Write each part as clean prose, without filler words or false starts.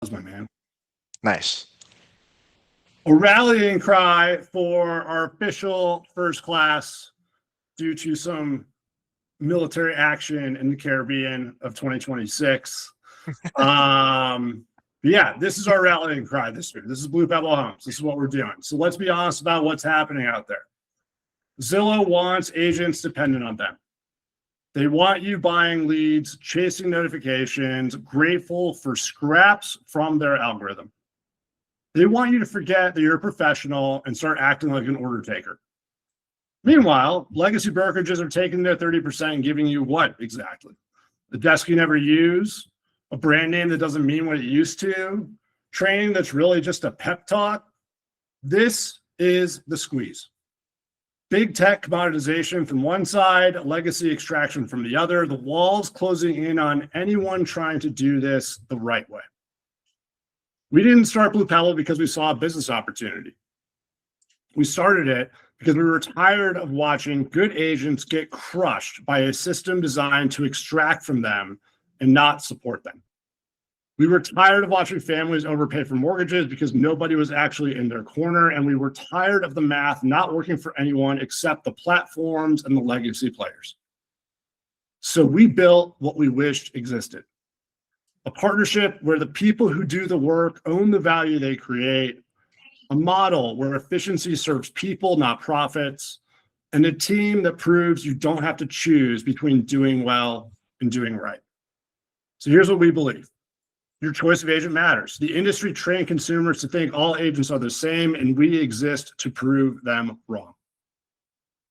my man. Nice. A rallying cry for our official first class due to some military action in the Caribbean of 2026. Yeah, this is our rallying cry this year. This is Blue Pebble Homes. This is what we're doing. So let's be honest about what's happening out there. Zillow wants agents dependent on them. They want you buying leads, chasing notifications, grateful for scraps from their algorithm. They want you to forget that you're a professional and start acting like an order taker. Meanwhile, legacy brokerages are taking their 30% and giving you what exactly? The desk you never use, a brand name that doesn't mean what it used to, training that's really just a pep talk. This is the squeeze. Big tech commoditization from one side, legacy extraction from the other, the walls closing in on anyone trying to do this the right way. We didn't start Blue Pebble because we saw a business opportunity. We started it because we were tired of watching good agents get crushed by a system designed to extract from them and not support them. We were tired of watching families overpay for mortgages because nobody was actually in their corner, and we were tired of the math not working for anyone except the platforms and the legacy players. So we built what we wished existed. A partnership where the people who do the work own the value they create, a model where efficiency serves people, not profits, and a team that proves you don't have to choose between doing well and doing right. So here's what we believe. Your choice of agent matters. The industry trained consumers to think all agents are the same, and we exist to prove them wrong.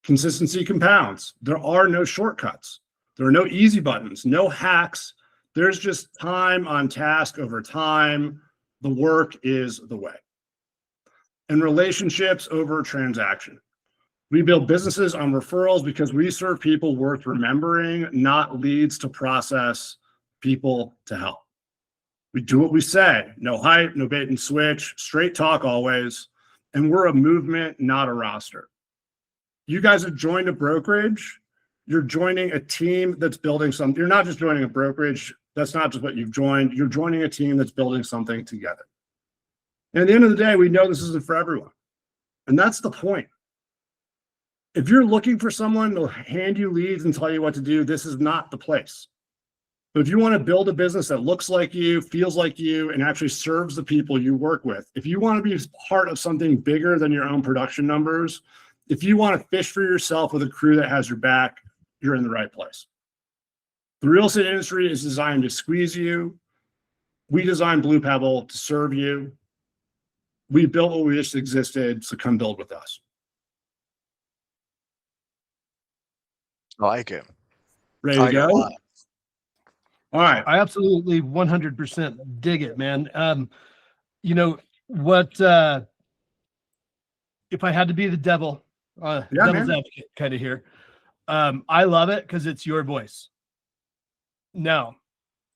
Consistency compounds. There are no shortcuts. There are no easy buttons, no hacks. There's just time on task over time. The work is the way. And relationships over transaction. We build businesses on referrals because we serve people worth remembering, not leads to process, people to help. We do what we say. No hype, no bait and switch, straight talk always. And we're a movement, not a roster. You guys have joined a brokerage. You're joining a team that's building something. You're not just joining a brokerage. That's not just what you've joined. You're joining a team that's building something together. And at the end of the day, we know this isn't for everyone. And that's the point. If you're looking for someone to hand you leads and tell you what to do, this is not the place. But if you want to build a business that looks like you, feels like you, and actually serves the people you work with, if you want to be part of something bigger than your own production numbers, if you want to fish for yourself with a crew that has your back, you're in the right place. The real estate industry is designed to squeeze you. We designed Blue Pebble to serve you. We built what we just existed, so come build with us. I like it. Ready to go? All right. I absolutely 100% dig it, man. You know what? If I had to be the devil's advocate kind of here, I love it because it's your voice. Now,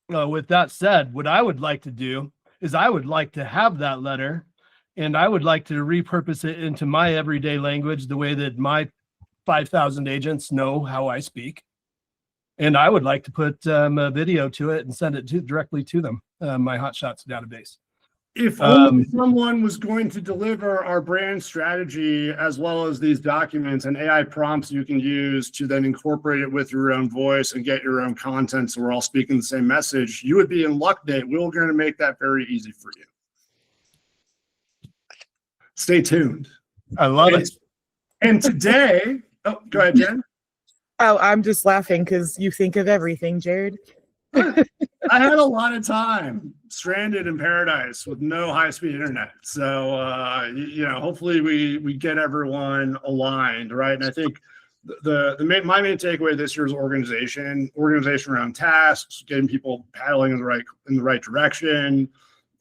with that said, what I would like to do is I would like to have that letter, and I would like to repurpose it into my everyday language, the way that my 5,000 agents know how I speak. And I would like to put a video to it and send it directly to them, my Hot Shots database. If only someone was going to deliver our brand strategy as well as these documents and AI prompts you can use to then incorporate it with your own voice and get your own content so we're all speaking the same message, you would be in luck, Dave. We're going to make that very easy for you. Stay tuned. I love it. And today, oh, go ahead, Jen. Oh, I'm just laughing because you think of everything, Jared. I had a lot of time stranded in paradise with no high-speed internet. So, hopefully we get everyone aligned, right? And I think my main takeaway this year is organization around tasks, getting people paddling in the right direction,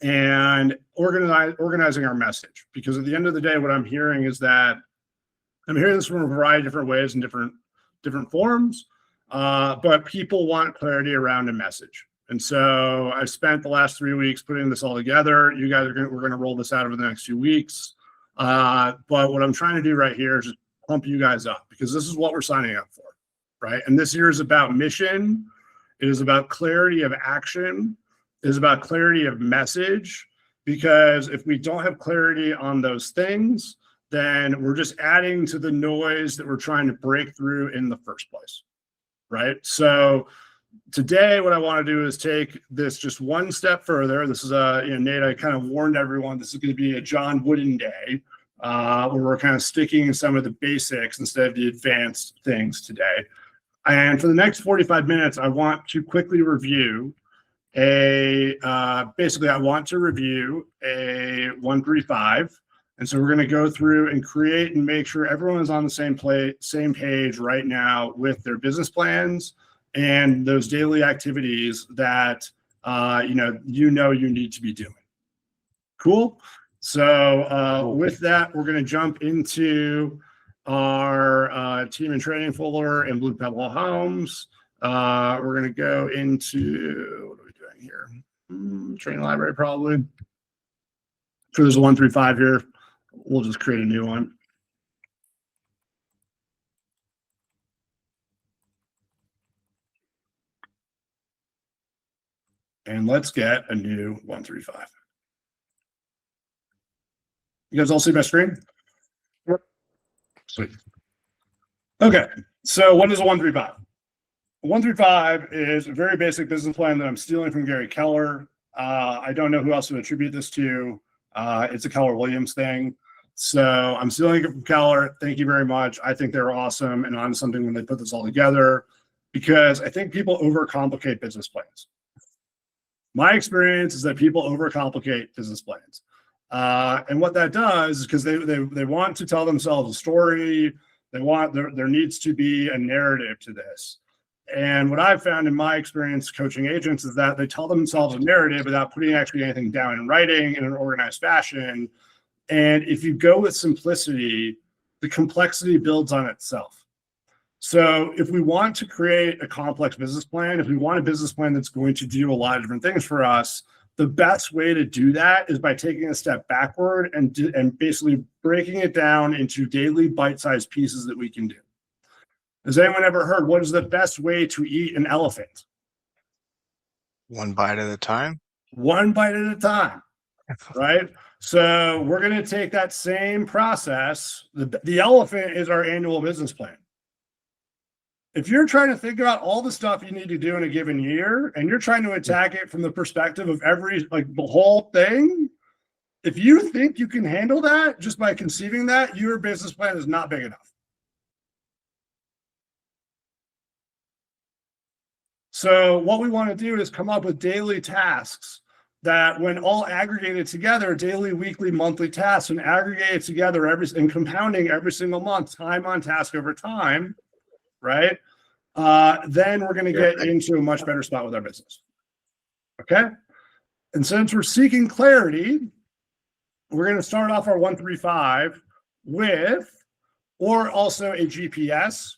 and organizing our message. Because at the end of the day, what I'm hearing is that I'm hearing this from a variety of different ways and different forms, but people want clarity around a message. And so I spent the last 3 weeks putting this all together. You guys we're going to roll this out over the next few weeks. But what I'm trying to do right here is just pump you guys up, because this is what we're signing up for, right? And this year is about mission. It is about clarity of action. is about clarity of message, because if we don't have clarity on those things, then we're just adding to the noise that we're trying to break through in the first place, right? So today, what I want to do is take this just one step further. This is Nate, I kind of warned everyone this is going to be a John Wooden day, where we're kind of sticking in some of the basics instead of the advanced things today. And for the next 45 minutes, I want to quickly review basically I want to review a 135. And so we're going to go through and create and make sure everyone is on the same page right now with their business plans and those daily activities that you need to be doing. Cool. So with that, we're going to jump into our team and training folder in Blue Pebble Homes. We're going to go into, what are we doing here? Training library, probably. So there's a 135 here. We'll just create a new one. And let's get a new 135. You guys all see my screen? Yep. Sweet. Okay, so what is a 135? A 135 is a very basic business plan that I'm stealing from Gary Keller. I don't know who else to attribute this to. It's a Keller Williams thing. So I'm stealing it from Keller. Thank you very much. I think they're awesome and on something when they put this all together, because I think people overcomplicate business plans. My experience is that people overcomplicate business plans. And what that does is because they want to tell themselves a story. They want there needs to be a narrative to this. And what I've found in my experience coaching agents is that they tell themselves a narrative without putting actually anything down in writing in an organized fashion. And if you go with simplicity, the complexity builds on itself. So if we want to create a complex business plan, if we want a business plan that's going to do a lot of different things for us, the best way to do that is by taking a step backward and basically breaking it down into daily bite-sized pieces that we can do. Has anyone ever heard what is the best way to eat an elephant? One bite at a time. One bite at a time, right? So we're going to take that same process. The elephant is our annual business plan. If you're trying to think about all the stuff you need to do in a given year, and you're trying to attack it from the perspective of the whole thing, if you think you can handle that just by conceiving that, your business plan is not big enough. So what we want to do is come up with daily tasks that, when all aggregated together, daily, weekly, monthly tasks, and aggregated together and compounding every single month, time on task over time, right? Then we're going to get into a much better spot with our business. Okay? And since we're seeking clarity, we're going to start off our 135 with, or also a GPS,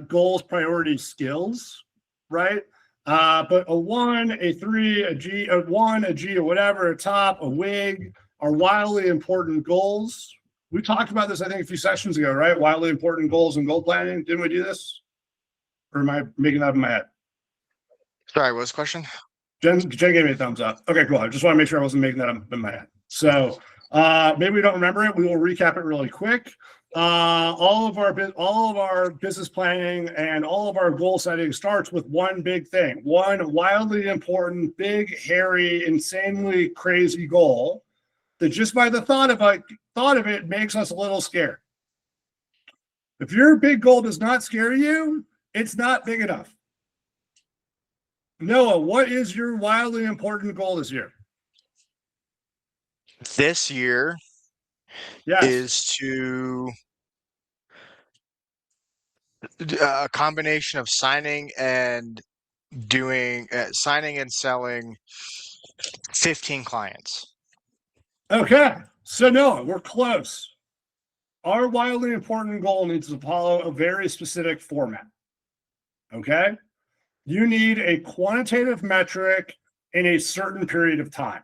goals, priorities, skills, right? But a 1, a 3, a G, a 1, a G, or whatever, a top, a WIG are wildly important goals. We talked about this, I think, a few sessions ago, right? Wildly important goals and goal planning. Didn't we do this? Or am I making that up in my head? Sorry, what was the question? Jen gave me a thumbs up. Okay, cool. I just want to make sure I wasn't making that up in my head. So maybe we don't remember it. We will recap it really quick. All of our business planning and all of our goal setting starts with one big thing, one wildly important, big, hairy, insanely crazy goal that just by the thought of it makes us a little scared. If your big goal does not scare you, it's not big enough. Noah, what is your wildly important goal this year? This year is to a combination of signing and selling 15 clients. Okay, so Noah, we're close. Our wildly important goal needs to follow a very specific format. Okay, you need a quantitative metric in a certain period of time.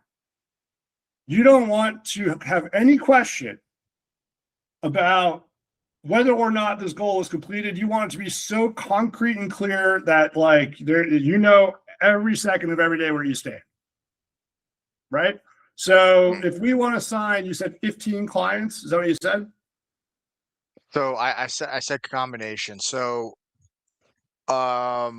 You don't want to have any question about whether or not this goal is completed. You want it to be so concrete and clear that every second of every day where you stand. right? So if we want to sign, you said 15 clients. Is that what you said? So I said combination. So I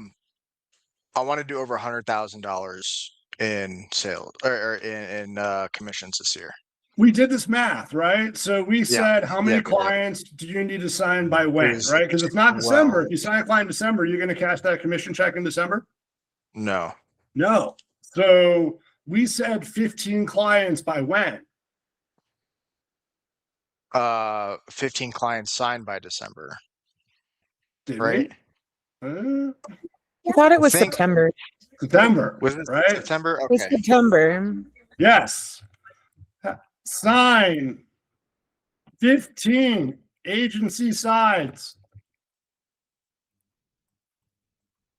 want to do over $100,000 in sales or in commissions this year. We did this math, right? So we said, how many clients do you need to sign by when, right? Because it's not December. If you sign a client in December, you're going to cash that commission check in December? No. So we said 15 clients by when? 15 clients signed by December. Did right? I thought it was September. September. Was it right? September? It was Okay. September. Yes. Sign 15 agency sides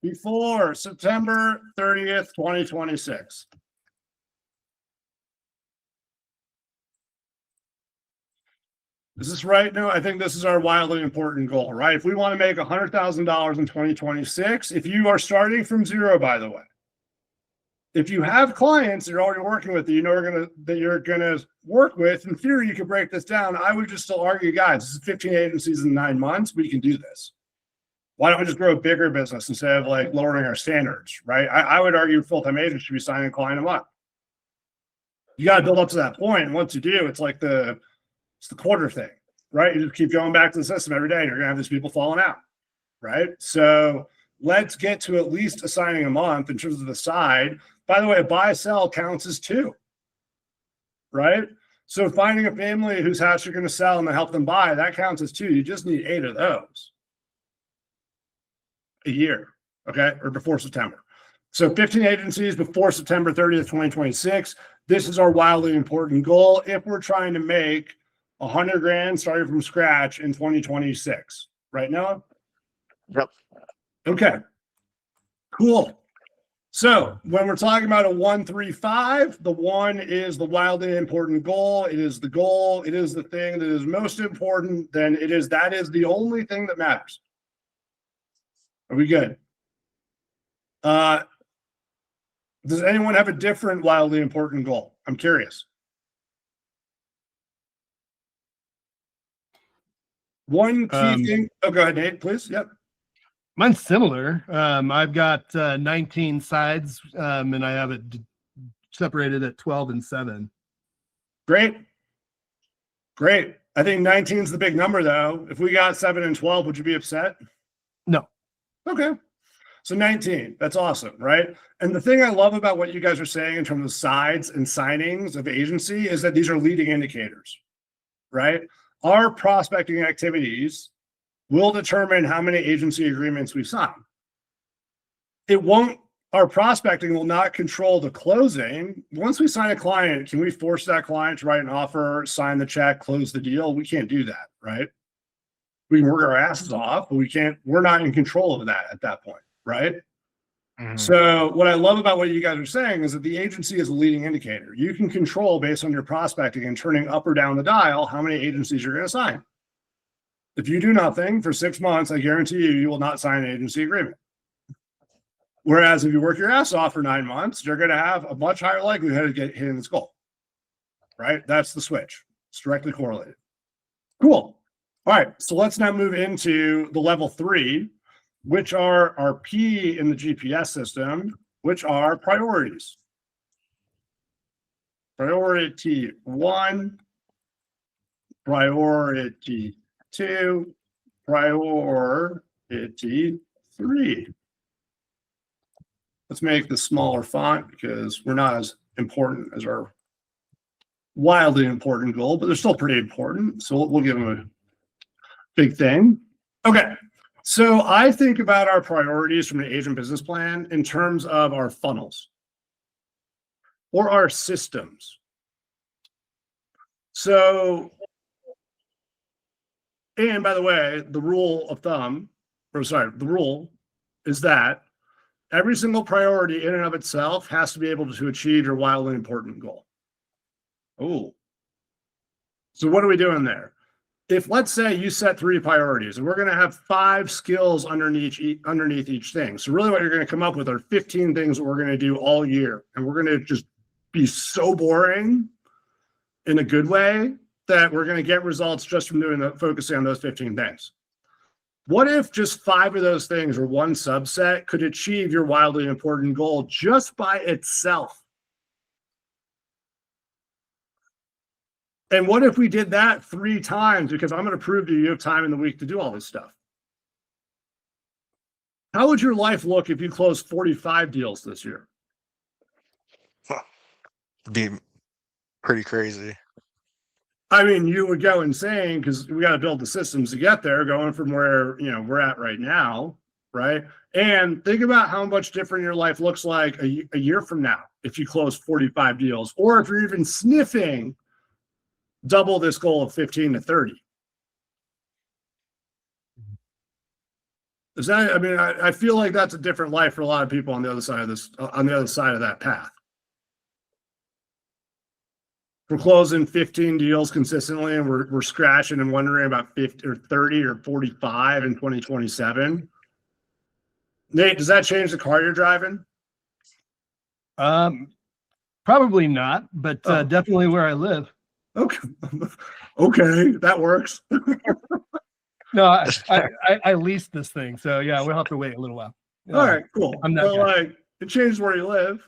before September 30th, 2026. Is this right? No, I think this is our wildly important goal, right? If we want to make $100,000 in 2026, if you are starting from zero, by the way, if you have clients you're already working with that you know that you're gonna work with, in theory, you could break this down. I would just still argue, guys, this is 15 agencies in 9 months. We can do this. Why don't we just grow a bigger business instead of like lowering our standards, right? I would argue full-time agents should be signing a client a month. You got to build up to that point, and once you do, it's like it's the quarter thing, right? You just keep going back to the system every day, and you're gonna have these people falling out, right? So let's get to at least assigning a month in terms of the side. By the way, a buy-sell counts as 2, right? So finding a family whose house you're going to sell and to help them buy, that counts as 2. You just need 8 of those a year, okay, or before September. So 15 agencies before September 30th, 2026. This is our wildly important goal if we're trying to make $100,000 starting from scratch in 2026. Right, Noah? Yep. Okay. Cool. So when we're talking about a 1-3-5, the 1 is the wildly important goal. It is the goal. It is the thing that is most important. Then that is the only thing that matters. Are we good? Does anyone have a different wildly important goal? I'm curious. One key thing. Oh, go ahead, Nate, please. Yep. Mine's similar. I've got 19 sides, and I have it separated at 12 and 7. Great. I think 19 is the big number, though. If we got 7 and 12, would you be upset? No. Okay. So 19. That's awesome, right? And the thing I love about what you guys are saying in terms of sides and signings of agency is that these are leading indicators, right? Our prospecting activities will determine how many agency agreements we sign. Our prospecting will not control the closing. Once we sign a client, can we force that client to write an offer, sign the check, close the deal? We can't do that, right? We can work our asses off, but we're not in control of that at that point, right? Mm-hmm. So what I love about what you guys are saying is that the agency is a leading indicator. You can control based on your prospecting and turning up or down the dial how many agencies you're going to sign. If you do nothing for 6 months, I guarantee you will not sign an agency agreement. Whereas if you work your ass off for 9 months, you're going to have a much higher likelihood of hitting this goal, right? That's the switch. It's directly correlated. Cool. All right. So let's now move into the level 3, which are our P in the GPS system, which are priorities. Priority 1, priority 2, priority 3. Let's make the smaller font because we're not as important as our wildly important goal, but they're still pretty important. So we'll give them a big thing. Okay. So I think about our priorities from an agent business plan in terms of our funnels or our systems. So, and by the way, the rule is that every single priority in and of itself has to be able to achieve your wildly important goal. Oh. So what are we doing there? If let's say you set 3 priorities and we're going to have 5 skills underneath each thing. So really what you're going to come up with are 15 things that we're going to do all year. And we're going to just be so boring in a good way that we're going to get results just from focusing on those 15 things. What if just 5 of those things or one subset could achieve your wildly important goal just by itself? And what if we did that 3 times? Because I'm going to prove to you have time in the week to do all this stuff. How would your life look if you closed 45 deals this year? Be pretty crazy. I mean, you would go insane because we got to build the systems to get there, going from where we're at right now, right? And think about how much different your life looks like a year from now if you close 45 deals, or if you're even sniffing double this goal of 15 to 30. Is that? I mean, I feel like that's a different life for a lot of people on the other side of this, on the other side of that path. We're closing 15 deals consistently, and we're scratching and wondering about 50 or 30 or 45 in 2027. Nate, does that change the car you're driving? Probably not, but definitely where I live. Okay, okay, that works. No, I leased this thing, so yeah, we'll have to wait a little while. All right, cool. I'm not so like, it changes where you live,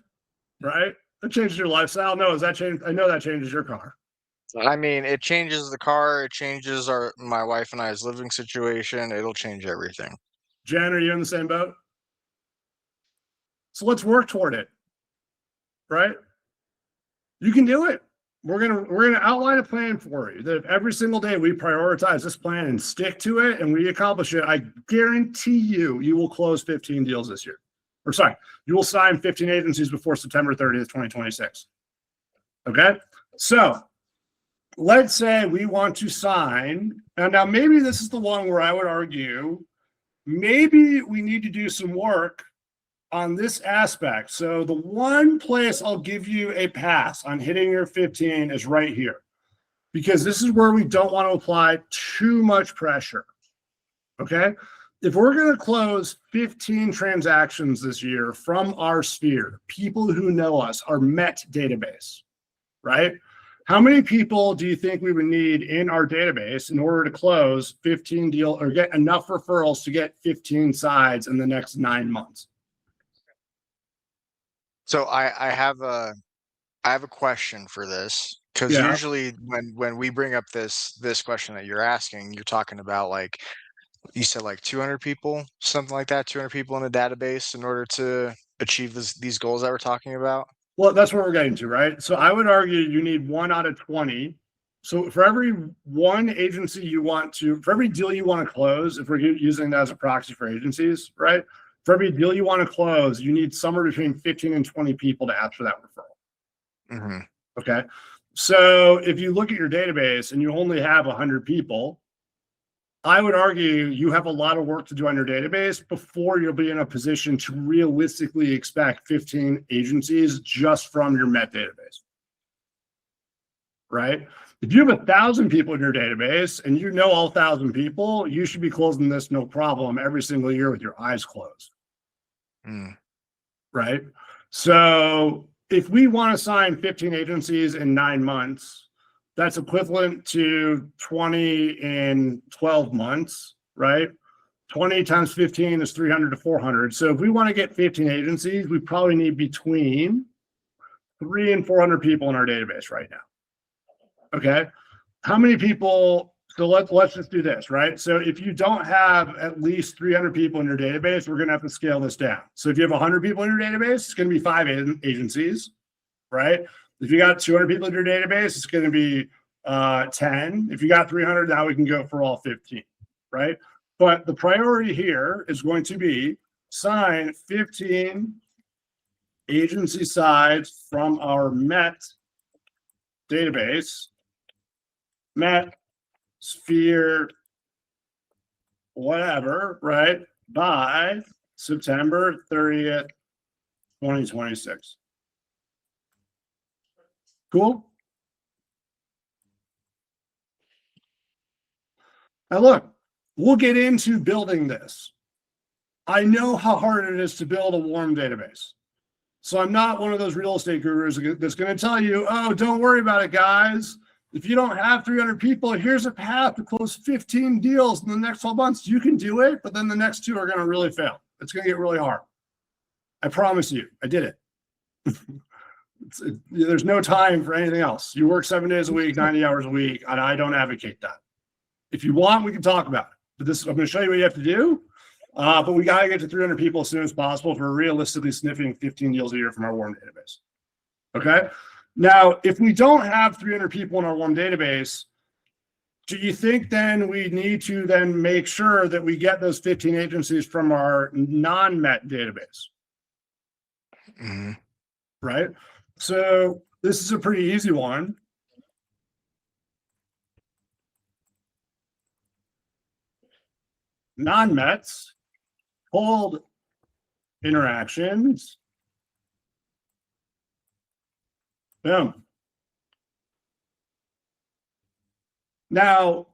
right? It changes your lifestyle. No, does that change? I know that changes your car. I mean, it changes the car. It changes my wife and I's living situation. It'll change everything. Jen, are you in the same boat? So let's work toward it, right? You can do it. We're gonna outline a plan for you that if every single day we prioritize this plan and stick to it and we accomplish it, I guarantee you will close 15 deals this year. Or sorry, you will sign 15 agencies before September 30th, 2026. Okay? So let's say we want to sign, and now maybe this is the one where I would argue maybe we need to do some work on this aspect. So the one place I'll give you a pass on hitting your 15 is right here, because this is where we don't want to apply too much pressure. Okay? If we're going to close 15 transactions this year from our sphere, people who know us, our MET database, right? How many people do you think we would need in our database in order to close 15 deals or get enough referrals to get 15 sides in the next 9 months? So I have a question for this, because usually when we bring up this question that you're asking, you're talking about, like, you said like 200 people, something like that, 200 people in a database in order to achieve these goals that we're talking about. Well, that's what we're getting to, right? So I would argue you need 1 out of 20. So for every one agency for every deal you want to close, if we're using that as a proxy for agencies, right? For every deal you want to close, you need somewhere between 15 and 20 people to ask for that referral. Mm-hmm. Okay. So if you look at your database and you only have 100 people, I would argue you have a lot of work to do on your database before you'll be in a position to realistically expect 15 agencies just from your MET database, right? If you have 1,000 people in your database and you know all 1,000 people, you should be closing this no problem every single year with your eyes closed, right? So if we want to sign 15 agencies in 9 months, that's equivalent to 20 in 12 months, right? 20 times 15 is 300 to 400. So if we want to get 15 agencies, we probably need between 300 and 400 people in our database right now. Okay. How many people? So let's just do this, right? So if you don't have at least 300 people in your database, we're going to have to scale this down. So if you have 100 people in your database, it's going to be 5 agencies, right? If you got 200 people in your database, it's going to be 10. If you got 300, now we can go for all 15, right? But the priority here is going to be sign 15 agency sides from our MET database, MET, sphere, whatever, right? By September 30th, 2026. Cool. Now look, we'll get into building this. I know how hard it is to build a warm database. So I'm not one of those real estate gurus that's going to tell you, oh, don't worry about it, guys. If you don't have 300 people, here's a path to close 15 deals in the next 12 months. You can do it, but then the next 2 are going to really fail. It's going to get really hard. I promise you, I did it. There's no time for anything else. You work 7 days a week, 90 hours a week, and I don't advocate that. If you want, we can talk about it. But I'm going to show you what you have to do. But we got to get to 300 people as soon as possible for realistically sniffing 15 deals a year from our warm database. Okay. Now, if we don't have 300 people in our warm database, do you think then we need to then make sure that we get those 15 agencies from our non-Met database? Mm-hmm. Right. So this is a pretty easy one. Non-Mets, cold interactions. Boom. Now,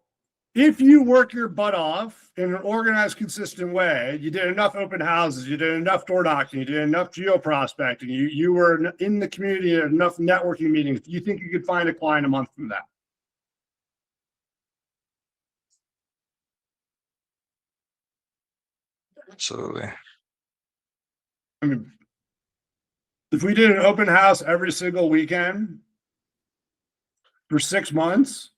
if you work your butt off in an organized, consistent way, you did enough open houses, you did enough door knocking, you did enough geo prospecting, you were in the community at enough networking meetings, you think you could find a client a month from that? Absolutely. I mean, if we did an open house every single weekend for 6 months,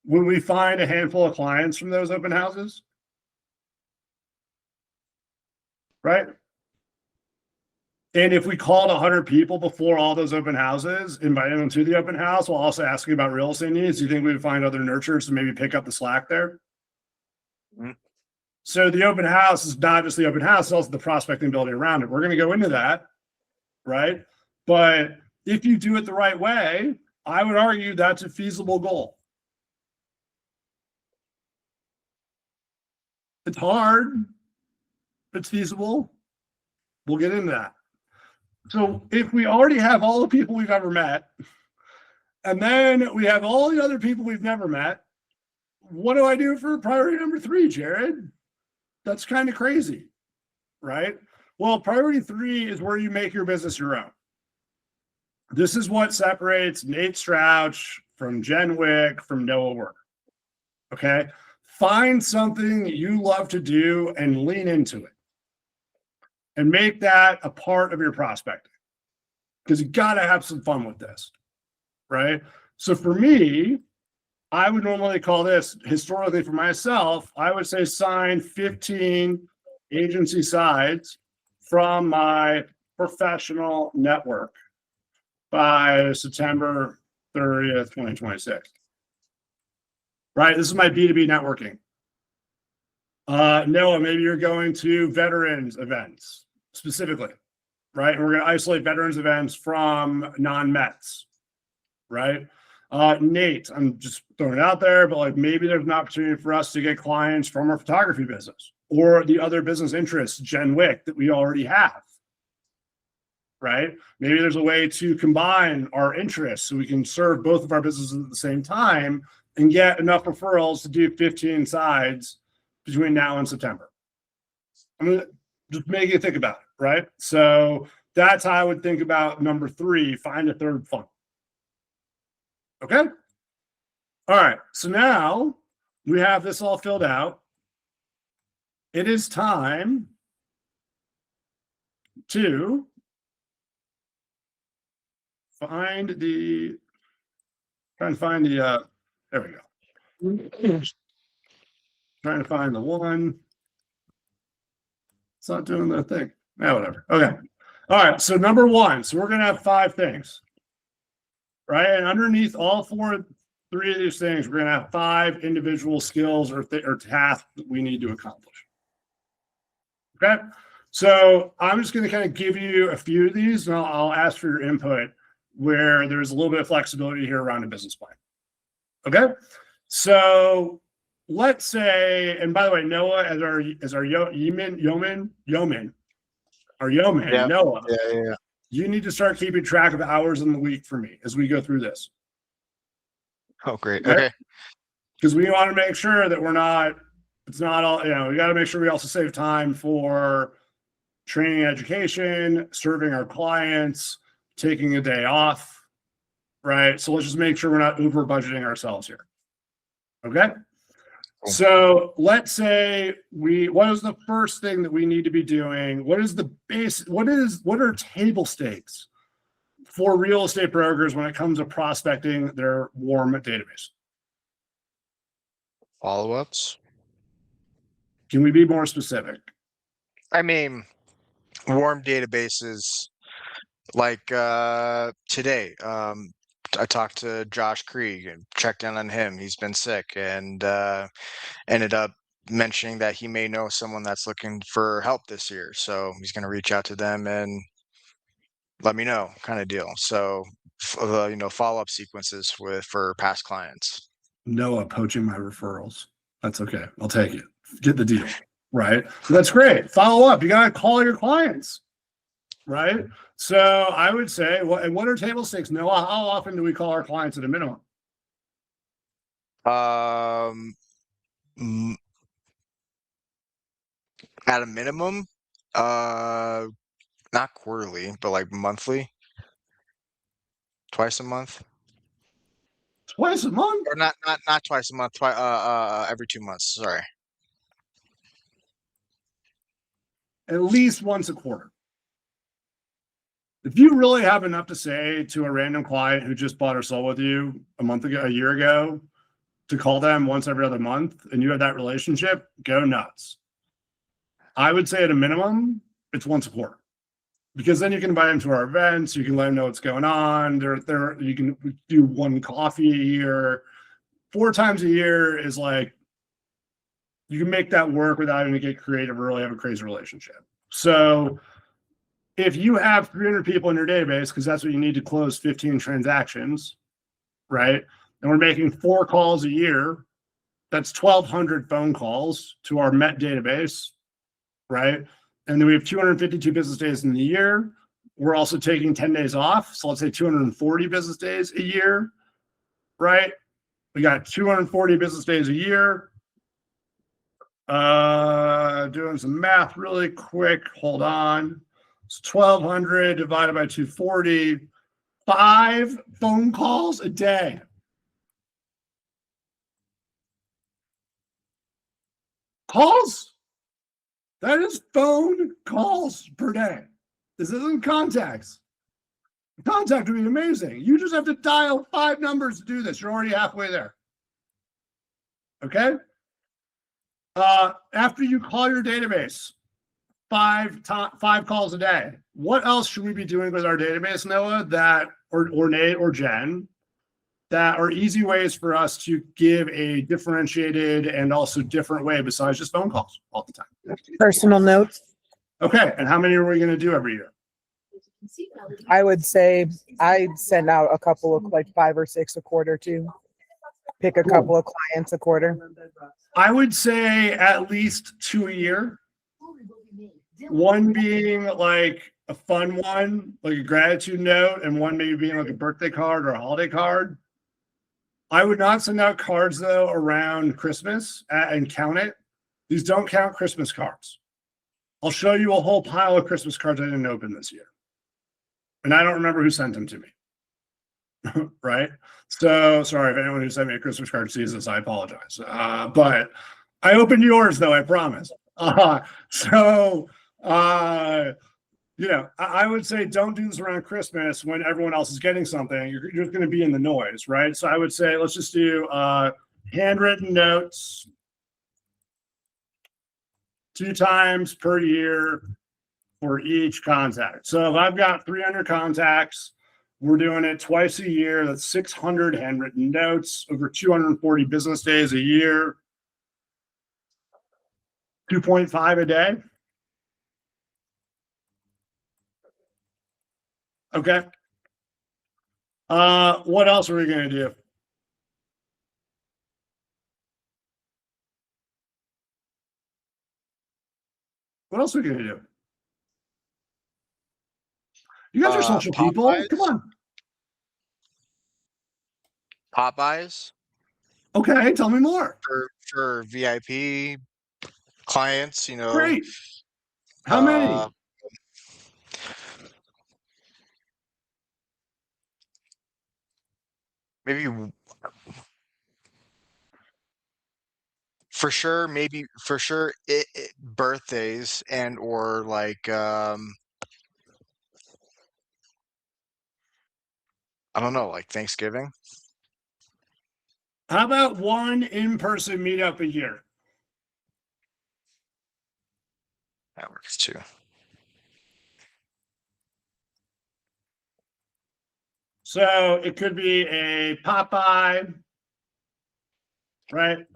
would we find a handful of clients from those open houses? Right? And if we called 100 people before all those open houses, invited them to the open house while also asking about real estate needs, do you think we would find other nurturers to maybe pick up the slack there? Mm-hmm. So the open house is not just the open house, it's also the prospecting building around it. We're going to go into that, right? But if you do it the right way, I would argue that's a feasible goal. It's hard. It's feasible. We'll get into that. So if we already have all the people we've ever met, and then we have all the other people we've never met, what do I do for priority number 3, Jared? That's kind of crazy, right? Well, priority 3 is where you make your business your own. This is what separates Nate Strouch from Jen Wick from Noah Work. Okay? Find something you love to do and lean into it. And make that a part of your prospecting. Because you got to have some fun with this, right? So for me, I would normally call this, historically for myself, I would say sign 15 agency sides from my professional network by September 30th, 2026. Right? This is my B2B networking. Noah, maybe you're going to veterans events specifically, right? And we're going to isolate veterans events from non-Mets, right? Nate, I'm just throwing it out there, but like maybe there's an opportunity for us to get clients from our photography business or the other business interests, Jen Wick, that we already have, right? Maybe there's a way to combine our interests so we can serve both of our businesses at the same time and get enough referrals to do 15 sides between now and September. I'm going to just make you think about it, right? So that's how I would think about number 3, find a third funnel. Okay? All right. So now we have this all filled out. It is time to find the, there we go. Trying to find the one. It's not doing the thing. Yeah, whatever. Okay. All right. So number 1. So we're going to have 5 things. Right. And underneath all 3 of these things, we're going to have 5 individual skills or tasks that we need to accomplish. Okay. So I'm just going to kind of give you a few of these and I'll ask for your input where there's a little bit of flexibility here around a business plan. Okay. So let's say, and by the way, Noah as our yeoman, Yeah. Noah. Yeah. You need to start keeping track of hours in the week for me as we go through this. Oh, great. Okay. Because we want to make sure that it's not all, we got to make sure we also save time for training, education, serving our clients, taking a day off, right? So let's just make sure we're not over budgeting ourselves here. Okay. Cool. So let's say what is the first thing that we need to be doing? What is the base? What are table stakes for real estate brokers when it comes to prospecting their warm database? Follow-ups. Can we be more specific? I mean, warm databases like today. I talked to Josh Krieg and checked in on him. He's been sick and ended up mentioning that he may know someone that's looking for help this year. So he's going to reach out to them and let me know, kind of deal. So, follow-up sequences for past clients. Noah poaching my referrals. That's okay. I'll take it. Get the deal. Right. So that's great. Follow up. You got to call your clients. Right. So I would say, what are table stakes? Noah, how often do we call our clients at a minimum? At a minimum, not quarterly, but like monthly, twice a month. Twice a month? Or not twice a month, every 2 months. Sorry. At least once a quarter. If you really have enough to say to a random client who just bought or sold with you a year ago, to call them once every other month, and you have that relationship, go nuts. I would say at a minimum, it's once a quarter, because then you can invite them to our events. You can let them know what's going on. You can do one coffee a year. 4 times a year is like, you can make that work without having to get creative or really have a crazy relationship. So if you have 300 people in your database, because that's what you need to close 15 transactions, right? And we're making 4 calls a year, that's 1,200 phone calls to our Met database, right? And then we have 252 business days in the year. We're also taking 10 days off. So let's say 240 business days a year, right? We got 240 business days a year. Doing some math really quick. Hold on. It's 1,200 divided by 240. 5 phone calls a day. Calls? That is phone calls per day. This isn't contacts. Contact would be amazing. You just have to dial 5 numbers to do this. You're already halfway there. Okay? After you call your database, 5 calls a day. What else should we be doing with our database, Noah, or Nate or Jen, that are easy ways for us to give a differentiated and also different way besides just phone calls all the time? Personal notes. Okay, and how many are we going to do every year? I would say I'd send out a couple of like 5 or 6 a quarter too. Pick a couple of clients a quarter. I would say at least 2 a year. One being like a fun one, like a gratitude note, and one maybe being like a birthday card or a holiday card. I would not send out cards though around Christmas and count it. These don't count Christmas cards. I'll show you a whole pile of Christmas cards I didn't open this year. And I don't remember who sent them to me. Right? So sorry if anyone who sent me a Christmas card sees this, I apologize. But I opened yours though, I promise. I would say don't do this around Christmas when everyone else is getting something. You're just going to be in the noise, right? So I would say let's just do handwritten notes 2 times per year for each contact. So if I've got 300 contacts, we're doing it twice a year. That's 600 handwritten notes over 240 business days a year. 2.5 a day. Okay. What else are we going to do? What else are we going to do? You guys are social people. Popeyes. Come on. Popeyes Okay, tell me more. for VIP clients, Great. How many? maybe for sure, birthdays and or like I don't know, like Thanksgiving. How about one in-person meetup a year? That works too. So it could be a Popeye, right?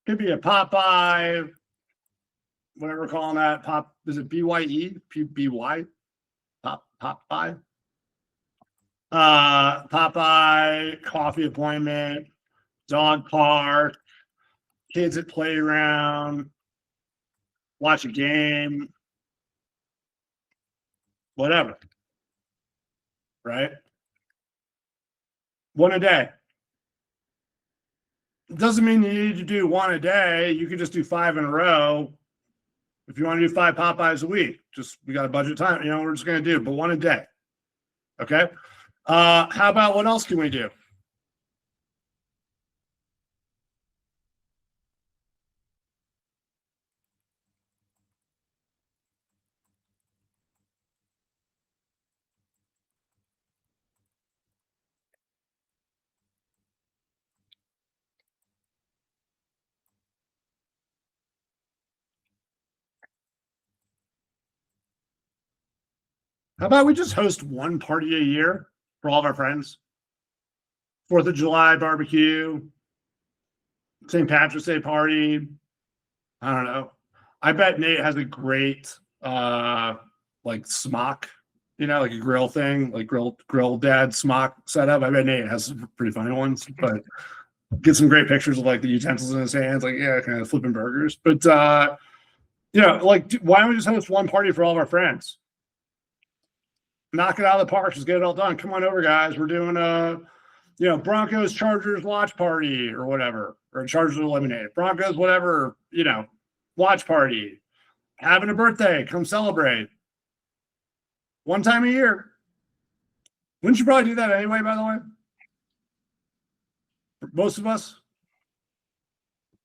Could be a Popeye, whatever we're calling that. Pop, is it BYE? PBY? Popeye? Popeye, coffee appointment, dog park, kids at playground, watch a game, whatever. Right? One a day. It doesn't mean you need to do one a day. You could just do 5 in a row. If you want to do 5 Popeyes a week, just we got a budget time, we're just going to do, but one a day. Okay. How about what else can we do? How about we just host one party a year for all of our friends? 4th of July barbecue, St. Patrick's Day party. I don't know. I bet Nate has a great like smock, like a grill thing, like grill dad smock setup. I bet Nate has some pretty funny ones, but get some great pictures of like the utensils in his hands, like kind of flipping burgers. But like why don't we just host one party for all of our friends? Knock it out of the park, just get it all done. Come on over, guys. We're doing a Broncos Chargers watch party or whatever, or Chargers eliminated. Broncos, whatever, watch party. Having a birthday, come celebrate. One time a year. Wouldn't you probably do that anyway, by the way? For most of us?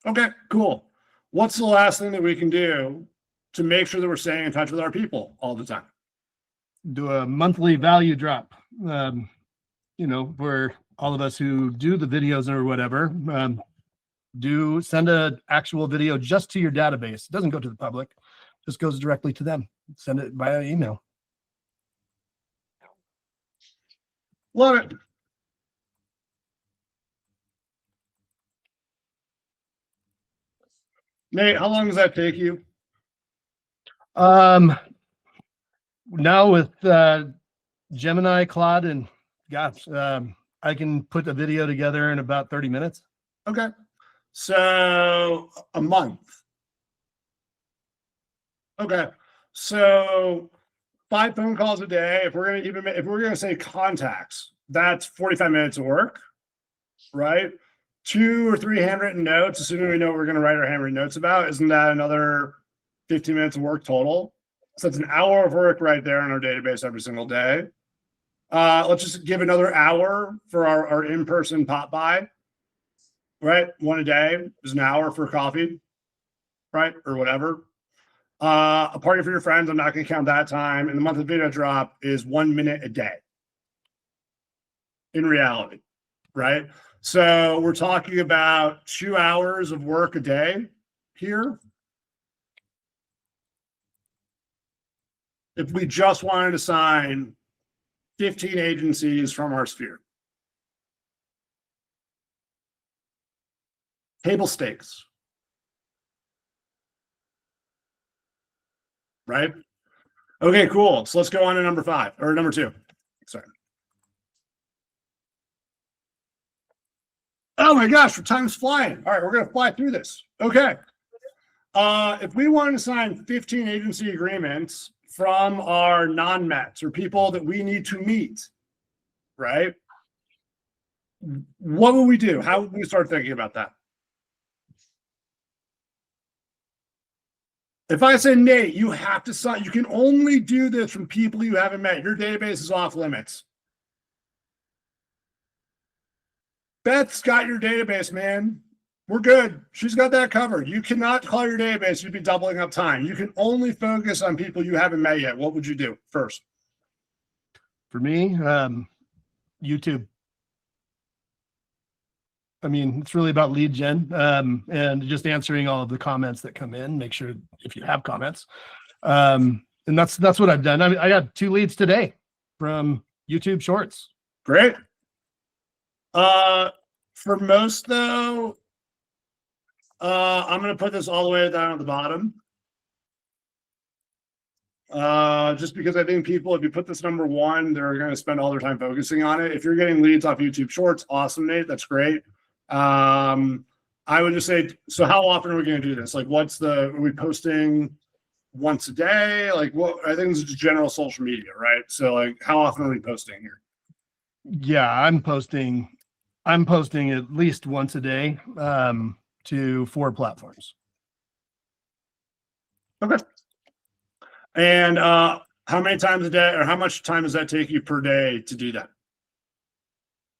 Okay, cool. What's the last thing that we can do to make sure that we're staying in touch with our people all the time? Do a monthly value drop, for all of us who do the videos or whatever. Do send an actual video just to your database. It doesn't go to the public, just goes directly to them. Send it via email. Love it. Nate, how long does that take you? Now with Gemini, Claude, and gosh, I can put a video together in about 30 minutes. Okay. So a month. Okay. So 5 phone calls a day. If we're gonna say contacts, that's 45 minutes of work, right? 2 or 3 handwritten notes, assuming we know what we're gonna write our handwritten notes about. Isn't that another 15 minutes of work total? So it's an hour of work right there in our database every single day. Let's just give another hour for our in-person pop by, right? One a day is an hour for coffee, right? Or whatever. A party for your friends, I'm not going to count that time. And the monthly video drop is 1 minute a day in reality, right? So we're talking about 2 hours of work a day here. If we just wanted to sign 15 agencies from our sphere. Table stakes. Right? Okay, cool. So let's go on to number 5 or number 2. Sorry. Oh my gosh, time's flying. All right, we're going to fly through this. Okay. If we wanted to sign 15 agency agreements from our non-Mets or people that we need to meet, right? What would we do? How would we start thinking about that? If I say, Nate, you have to sign, you can only do this from people you haven't met. Your database is off limits. Beth's got your database, man. We're good. She's got that covered. You cannot call your database. You'd be doubling up time. You can only focus on people you haven't met yet. What would you do first? For me, YouTube. I mean, it's really about lead gen and just answering all of the comments that come in. Make sure if you have comments. And that's what I've done. I mean, I got 2 leads today from YouTube Shorts. Great. For most though, I'm going to put this all the way down at the bottom. Just because I think people, if you put this number 1, they're going to spend all their time focusing on it. If you're getting leads off YouTube Shorts, awesome, Nate. That's great. I would just say, so how often are we going to do this? Like, are we posting once a day? Like, what? I think this is just general social media, right? So, like, how often are we posting here? Yeah, I'm posting at least once a day to 4 platforms. Okay. And how many times a day, or how much time does that take you per day to do that?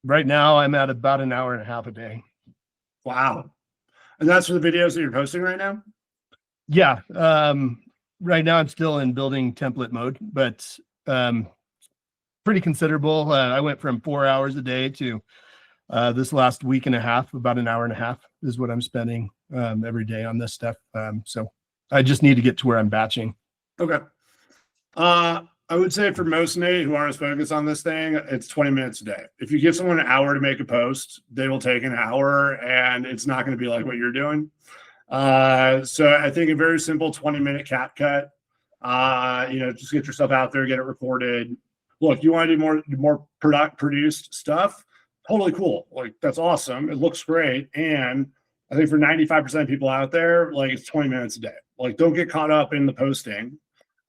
Right now, I'm at about an hour and a half a day. Wow. And that's for the videos that you're posting right now? Yeah. Right now, I'm still in building template mode, but pretty considerable. I went from 4 hours a day to this last week and a half, about an hour and a half is what I'm spending every day on this stuff. So I just need to get to where I'm batching. Okay. I would say for most, Nate, who aren't as focused on this thing, it's 20 minutes a day. If you give someone an hour to make a post, they will take an hour, and it's not going to be like what you're doing. So I think a very simple 20-minute cap cut. Just get yourself out there, get it recorded. Look, you want to do more produced stuff? Totally cool. Like, that's awesome. It looks great. And I think for 95% of people out there, like, it's 20 minutes a day. Like, don't get caught up in the posting.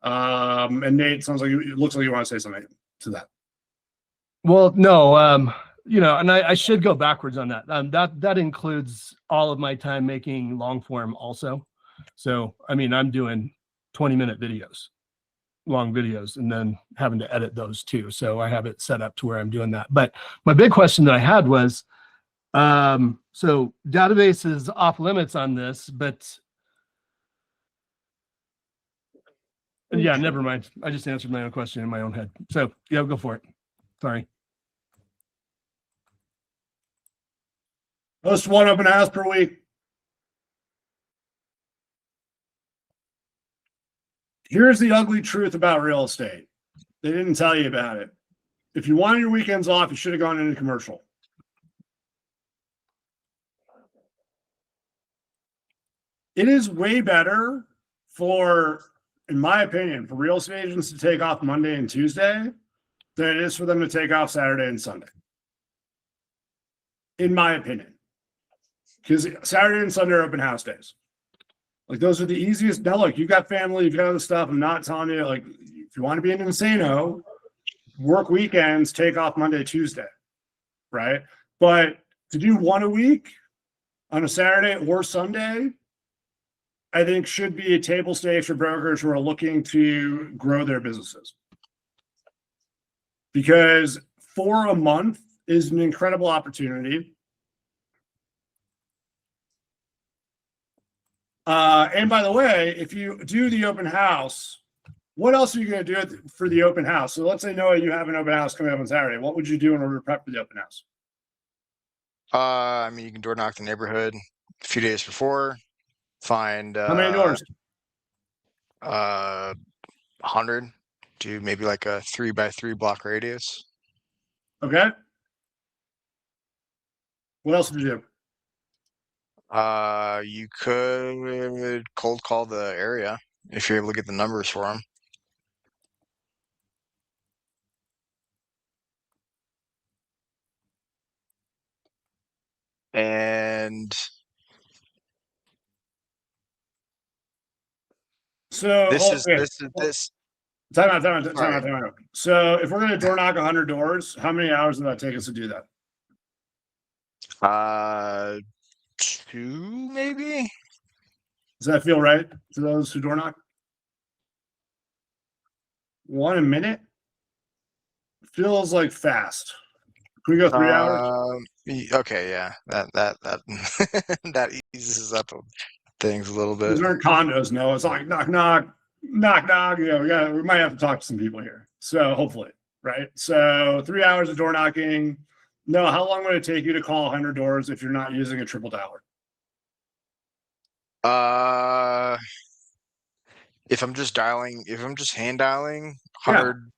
And Nate, sounds like it looks like you want to say something to that. Well, no, and I should go backwards on that. That includes all of my time making long form also. So, I mean, I'm doing 20-minute videos, long videos, and then having to edit those too. So I have it set up to where I'm doing that. But my big question that I had was, so database is off limits on this, but yeah, never mind. I just answered my own question in my own head. So yeah, go for it. Sorry. Post 1 open house per week. Here's the ugly truth about real estate. They didn't tell you about it. If you wanted your weekends off, you should have gone into commercial. It is way better for, in my opinion, for real estate agents to take off Monday and Tuesday than it is for them to take off Saturday and Sunday. In my opinion. Because Saturday and Sunday are open house days. Like, those are the easiest. Now, look, you've got family, you've got other stuff. I'm not telling you, like, if you want to be an insano, work weekends, take off Monday, Tuesday, right? But to do 1 a week on a Saturday or Sunday, I think should be a table stakes for brokers who are looking to grow their businesses. Because for a month is an incredible opportunity. And by the way, if you do the open house, what else are you going to do for the open house? So let's say, Noah, you have an open house coming up on Saturday. What would you do in order to prep for the open house? I mean, you can door knock the neighborhood a few days before. Find How many doors? 100 to maybe like a 3x3 block radius. Okay. What else did you do? You could cold call the area if you're able to get the numbers for them. And So this. Time out. So if we're going to door knock 100 doors, how many hours does that take us to do that? 2 maybe. Does that feel right to those who door knock? 1 a minute feels like fast. Can we go 3 hours? Okay, yeah, that that eases up things a little bit. These aren't condos, no. It's like knock, knock, knock, knock. You know, we might have to talk to some people here. So hopefully, right? So 3 hours of door knocking. No, how long would it take you to call 100 doors if you're not using a triple dialer? If I'm just hand dialing, 100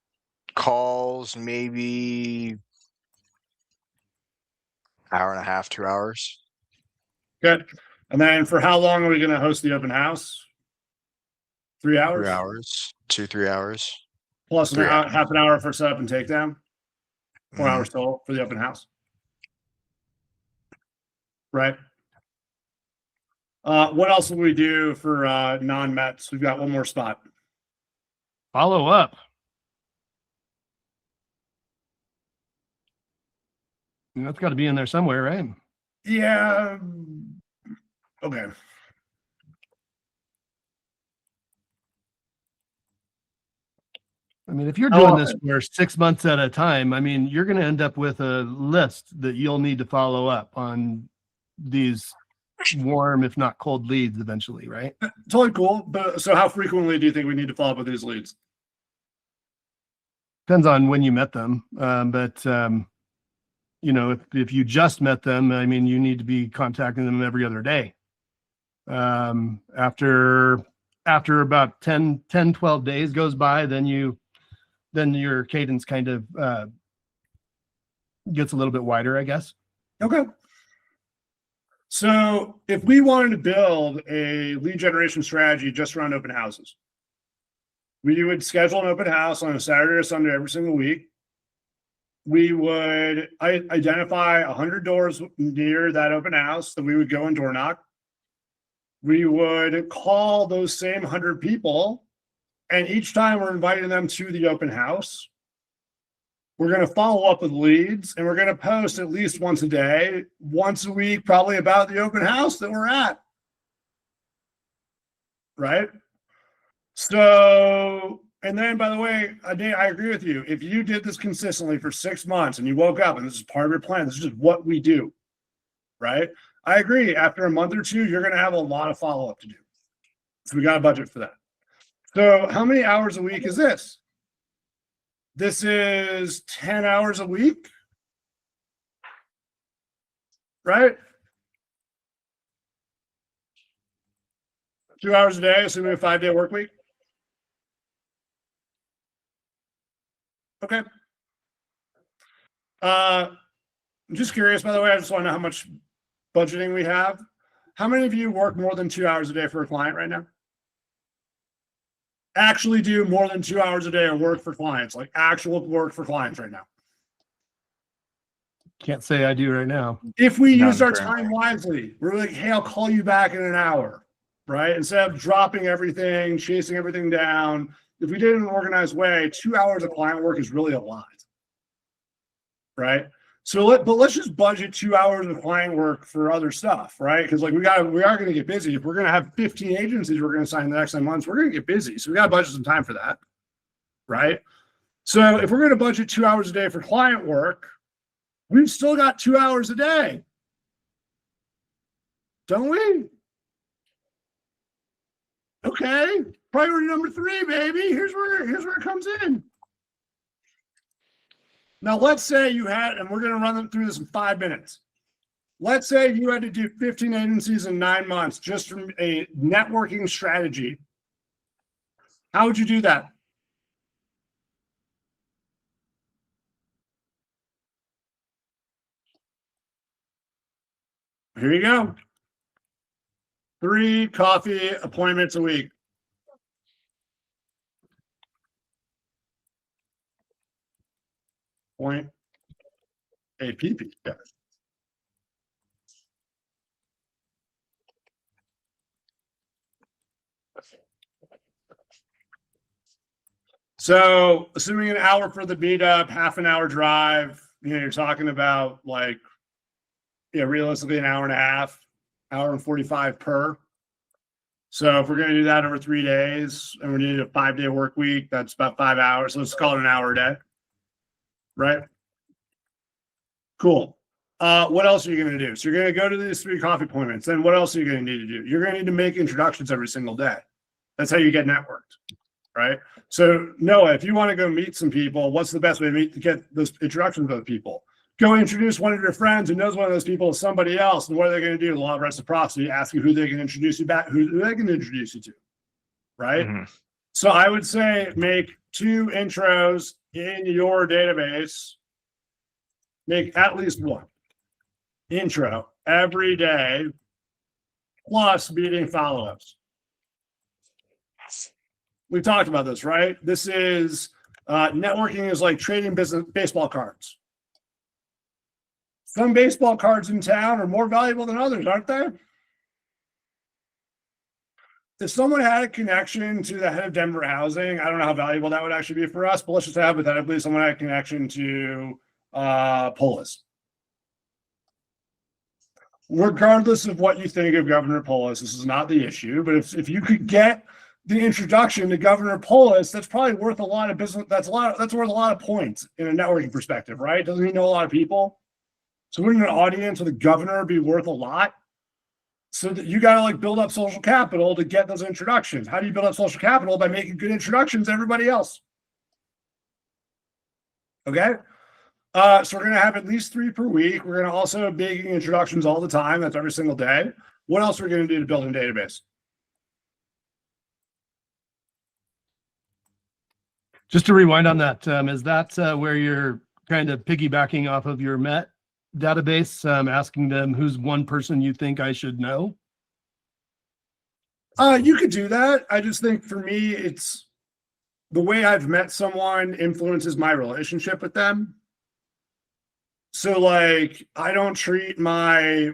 calls, maybe hour and a half, 2 hours. Good. And then for how long are we going to host the open house? 3 hours? 3 hours, 2-3 hours. Plus half an hour for setup and takedown. 4 Mhm. hours total for the open house. Right. What else will we do for non-Mets? We've got one more spot. Follow up. That's got to be in there somewhere, right? Yeah. Okay. I mean, if you're doing this for 6 months at a time, I mean, you're going to end up with a list that you'll need to follow up on these warm, if not cold leads eventually, right? Totally cool. But so how frequently do you think we need to follow up with these leads? Depends on when you met them. You know, if you just met them, I mean, you need to be contacting them every other day. After about 12 days goes by, then your cadence kind of gets a little bit wider, I guess. Okay. So if we wanted to build a lead generation strategy just around open houses, we would schedule an open house on a Saturday or Sunday every single week. We would identify 100 doors near that open house that we would go and door knock. We would call those same 100 people, and each time we're inviting them to the open house, we're going to follow up with leads, and we're going to post at least once a day, once a week, probably about the open house that we're at. Right? So, and then, by the way, I agree with you. If you did this consistently for 6 months and you woke up and this is part of your plan, this is just what we do, right? I agree. After a month or two, you're going to have a lot of follow-up to do. So we got a budget for that. So how many hours a week is this? This is 10 hours a week, right? 2 hours a day, assuming a 5-day work week. Okay. I'm just curious, by the way, I just want to know how much budgeting we have. How many of you work more than 2 hours a day for a client right now? Actually do more than 2 hours a day of work for clients, like actual work for clients right now? Can't say I do right now. If we used our time wisely, we're like, hey, I'll call you back in an hour, right? Instead of dropping everything, chasing everything down. If we did it in an organized way, 2 hours of client work is really a lot, right? So let's just budget 2 hours of client work for other stuff, right? Because like we are going to get busy. If we're going to have 15 agencies we're going to sign in the next 9 months, we're going to get busy. So we got to budget some time for that, right? So if we're going to budget 2 hours a day for client work, we've still got 2 hours a day, don't we? Okay, priority number 3, baby. Here's where it comes in. Now, let's say you had, and we're going to run through this in 5 minutes. Let's say you had to do 15 agencies in 9 months just from a networking strategy. How would you do that? Here you go. 3 coffee appointments a week. Point APP. Yeah. So assuming an hour for the meetup, half an hour drive, you're talking about like, realistically an hour and a half, hour and 45 per. So if we're going to do that over 3 days and we need a 5-day work week, that's about 5 hours. So let's call it an hour a day. Right? Cool. What else are you going to do? So you're going to go to these 3 coffee appointments. Then what else are you going to need to do? You're going to need to make introductions every single day. That's how you get networked, right? So Noah, if you want to go meet some people, what's the best way to get those introductions to those people? Go introduce one of your friends who knows one of those people to somebody else. And what are they going to do? A lot of reciprocity, ask you who they can introduce you back, who they can introduce you to, right? Mm-hmm. So I would say make 2 intros in your database. Make at least 1 intro every day, plus meeting follow-ups. We've talked about this, right? This is networking is like trading baseball cards. Some baseball cards in town are more valuable than others, aren't they? If someone had a connection to the head of Denver Housing, I don't know how valuable that would actually be for us, but let's just say hypothetically someone had a connection to Polis. Regardless of what you think of Governor Polis, this is not the issue, but if you could get the introduction to Governor Polis, that's probably worth a lot of business. That's worth a lot of points in a networking perspective, right? Doesn't he know a lot of people? So wouldn't an audience with a governor be worth a lot? So that you got to like build up social capital to get those introductions. How do you build up social capital? By making good introductions to everybody else. Okay. So we're going to have at least 3 per week. We're going to also be making introductions all the time. That's every single day. What else are we going to do to build a database? Just to rewind on that, is that where you're kind of piggybacking off of your Met database, asking them who's one person you think I should know? You could do that. I just think for me, it's the way I've met someone influences my relationship with them. So like, I don't treat my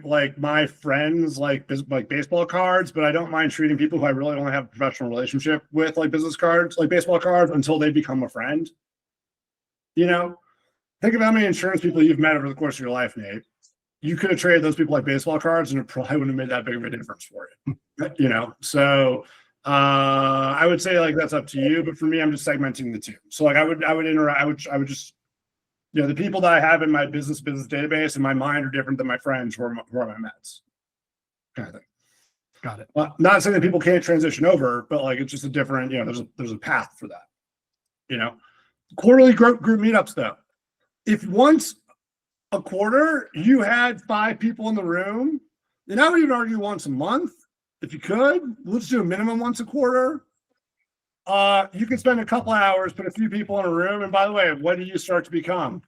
friends like baseball cards, but I don't mind treating people who I really don't have a professional relationship with like business cards, like baseball cards, until they become a friend. You know, think of how many insurance people you've met over the course of your life, Nate. You could have traded those people like baseball cards, and it probably wouldn't have made that big of a difference for you. You know, so I would say like that's up to you, but for me, I'm just segmenting the 2. So like I would just. You know, the people that I have in my business database in my mind are different than my friends who are my Mets. Kind of thing. Got it. Well, not saying that people can't transition over, but like it's just a different, you know, there's a path for that. You know, quarterly group meetups though. If once a quarter you had 5 people in the room, then I would even argue once a month. If you could, let's do a minimum once a quarter. You can spend a couple hours, put a few people in a room. And by the way, what do you start to become?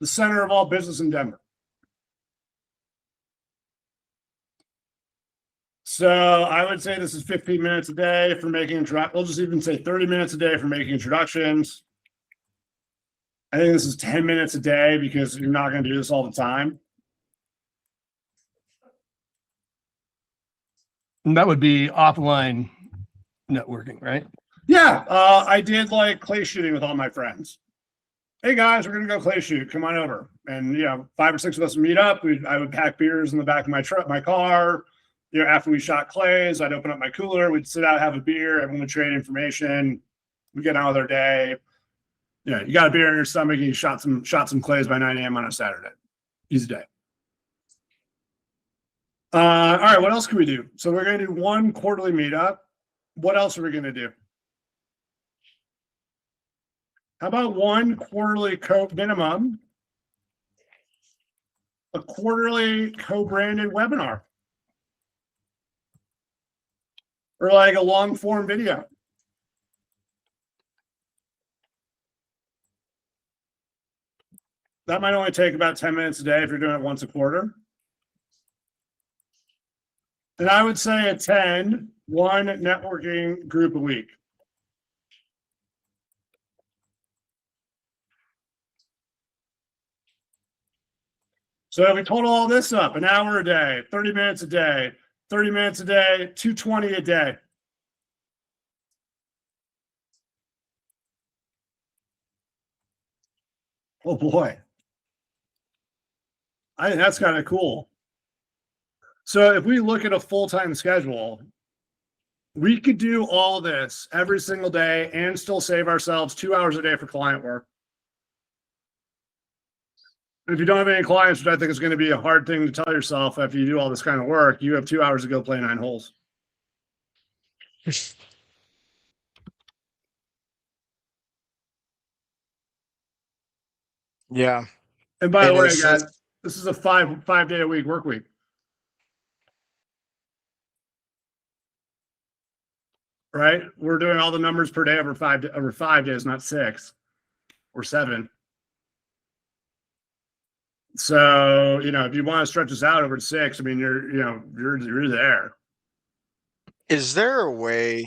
The center of all business in Denver. So I would say this is 15 minutes a day for making introductions. We'll just even say 30 minutes a day for making introductions. I think this is 10 minutes a day because you're not going to do this all the time. And that would be offline networking, right? Yeah. I did like clay shooting with all my friends. Hey guys, we're going to go clay shoot. Come on over. And, you know, 5 or 6 of us would meet up. I would pack beers in the back of my car. You know, after we shot clays, I'd open up my cooler. We'd sit out, have a beer. Everyone would trade information. We'd get on with our day. You know, you got a beer in your stomach and you shot some clays by 9 a.m. on a Saturday. Easy day. All right, what else can we do? So we're going to do 1 quarterly meetup. What else are we going to do? How about 1 quarterly minimum, a quarterly co-branded webinar, or like a long form video? That might only take about 10 minutes a day if you're doing it once a quarter. And I would say attend 1 networking group a week. So if we total all this up, an hour a day, 30 minutes a day, 30 minutes a day, 220 a day. Oh boy. I think that's kind of cool. So if we look at a full-time schedule, we could do all this every single day and still save ourselves 2 hours a day for client work. If you don't have any clients, which I think is going to be a hard thing to tell yourself after you do all this kind of work, you have 2 hours to go play 9 holes. Yeah. And by the And way, it's- guys, this is a 5 day a week work week. Right? We're doing all the numbers per day over 5 days, not 6 or 7. So, if you want to stretch this out over 6, I mean, you're there. Is there a way,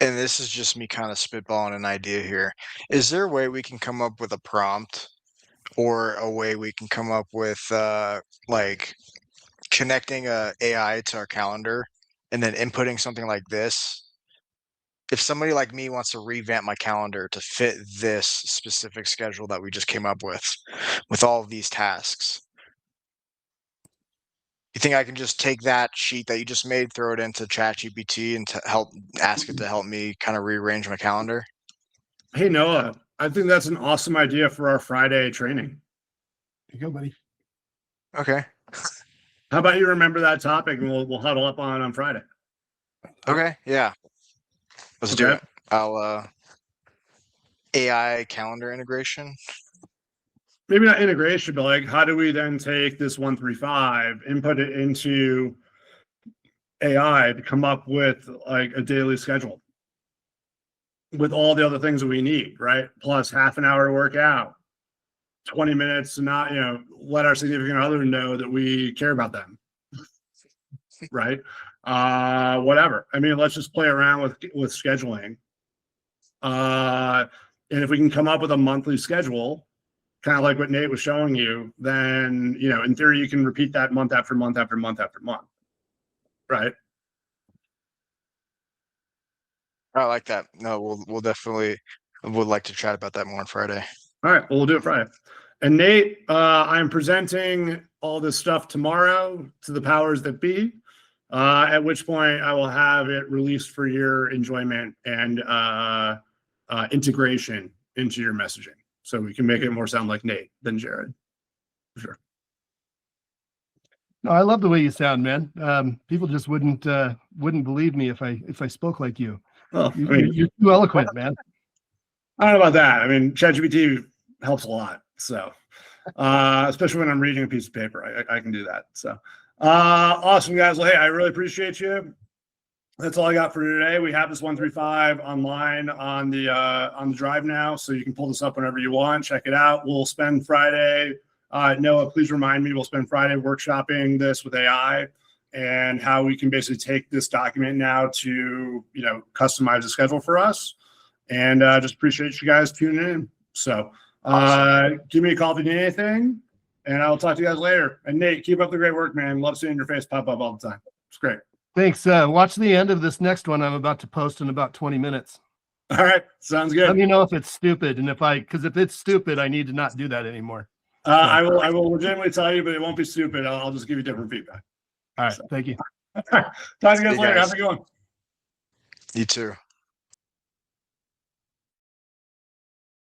and this is just me kind of spitballing an idea here, is there a way we can come up with a prompt or a way we can come up with like connecting a AI to our calendar and then inputting something like this? If somebody like me wants to revamp my calendar to fit this specific schedule that we just came up with all of these tasks, you think I can just take that sheet that you just made, throw it into ChatGPT and ask it to help me kind of rearrange my calendar? Hey, Noah, I think that's an awesome idea for our Friday training. There you go, buddy. Okay. How about you remember that topic and we'll huddle up on Friday? Okay. Yeah. Let's do it. I'll AI calendar integration. Maybe not integration, but like, how do we then take this 135, input it into AI to come up with like a daily schedule with all the other things that we need, right? Plus half an hour to work out, 20 minutes to not, let our significant other know that we care about them, right? Whatever. I mean, let's just play around with scheduling. And if we can come up with a monthly schedule, kind of like what Nate was showing you, then, in theory, you can repeat that month after month after month after month, right? I like that. No, we'll definitely would like to chat about that more on Friday. All right, well, we'll do it Friday. And Nate, I'm presenting all this stuff tomorrow to the powers that be, at which point I will have it released for your enjoyment and integration into your messaging. So we can make it more sound like Nate than Jared. For sure. No, I love the way you sound, man. People just wouldn't believe me if I spoke like you. Well, You're too eloquent, man. I don't know about that. I mean, ChatGPT helps a lot. So, especially when I'm reading a piece of paper, I can do that. So, awesome, guys. Well, hey, I really appreciate you. That's all I got for today. We have this 135 online on the drive now, so you can pull this up whenever you want. Check it out. We'll spend Friday. Noah, please remind me. We'll spend Friday workshopping this with AI and how we can basically take this document now to customize the schedule for us. And just appreciate you guys tuning in. So awesome. Give me a call if you need anything, and I'll talk to you guys later. And Nate, keep up the great work, man. Love seeing your face pop up all the time. It's great. Thanks. Watch the end of this next one I'm about to post in about 20 minutes. All right. Sounds good. Let me know if it's stupid. And because if it's stupid, I need to not do that anymore. I will legitimately tell you, but it won't be stupid. I'll just give you different feedback. All right. Thank you. Talk to you guys later. How's it going? You too.